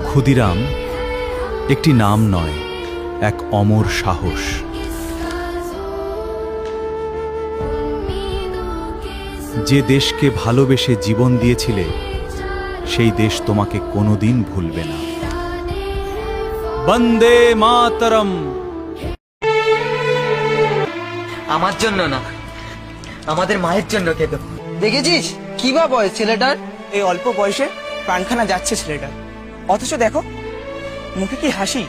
ক্ষুদিরাম একটি নাম নয়, এক অমর সাহস। যে দেশকে ভালোবেসে জীবন দিয়েছিলে, সেই দেশ তোমাকে কোনোদিন ভুলবে না। বন্দে মাতরম। আমার জন্য না, আমাদের মায়ের জন্য কেঁদো। দেখেছিস কি বা বয়স ছেলেটার? এই অল্প বয়সে প্রাণখানা যাচ্ছে ছেলেটার, অথচ দেখো মুখে কি হাসি,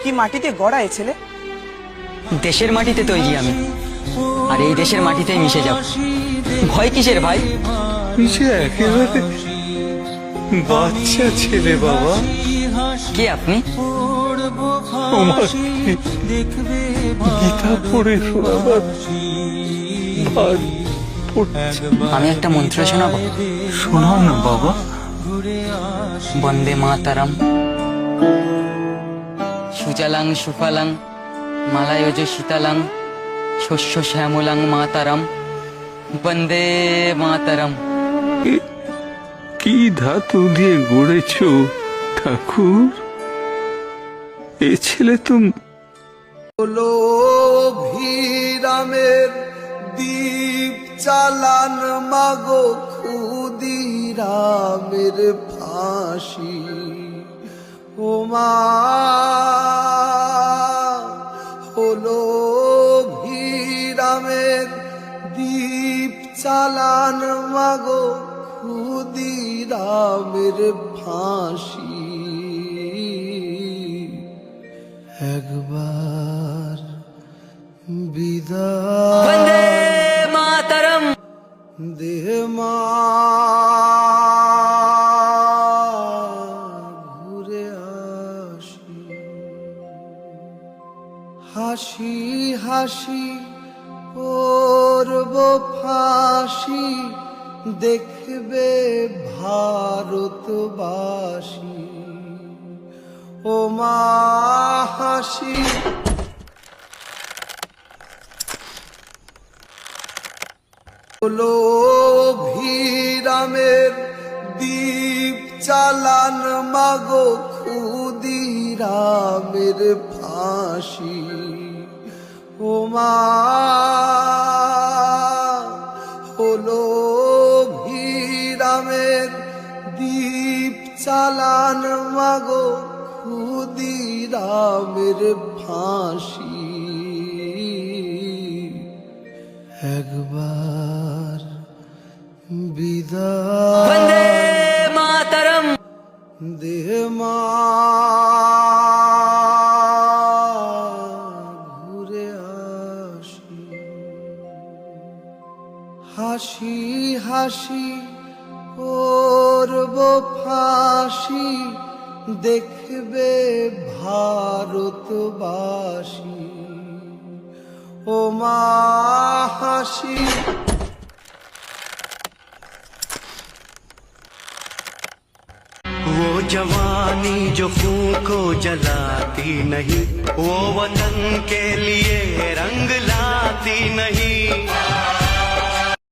কি মাটিতে গড়া এ ছেলে। দেশের মাটিতে তৈরি আমি, আর এই দেশের মাটিতেই মিশে যাব। ভয় কিসের ভাই? সে একেবারে বাচ্চা ছেলে বাবা। কে আপনি? গীতা পড়ে শোনাবার ভার পড়ছে। আমি একটা মন্ত্র শোনাবো? শোনাও না বাবা। বন্দে মাতরম। সুজলাং সুফলাং মালায়জ শীতলাং শস্য শ্যামলাং মাতরম। বন্দে মাতরম। কি ধাতু দিয়ে গড়েছ ঠাকুর? এ ছেলে তো হলো ভিরামের দীপ চালান মাগো ক্ষুদিরামের ফাঁসি। ও মা হলো ভিরামের দীপ চালান মাগো ক্ষুদিরামের ফাঁসি। একবার বিদায় বন্দে মাতরম। দেহ মা ঘুরে আসি। হাসি হাসি পরব ফাঁসি, দেখবে ভারতবাসী। ও মা হাসি। হলো ভিরামের দীপ চালান মাগো ক্ষুদিরামের ফাঁসি। ও মা হলো ভিরামের দীপ চালান মাগো ক্ষুদিরামের ফাঁসি। একবার বিদায়। বন্দে মাতরম। দেহ মা ঘুরে আসি। হাসি হাসি পরব ফাঁসি, দেখবে ভারতবাসী। ও মা হাসি। वो जवानी जो खून को जलाती नहीं, वो वतन के लिए रंग लाती नहीं।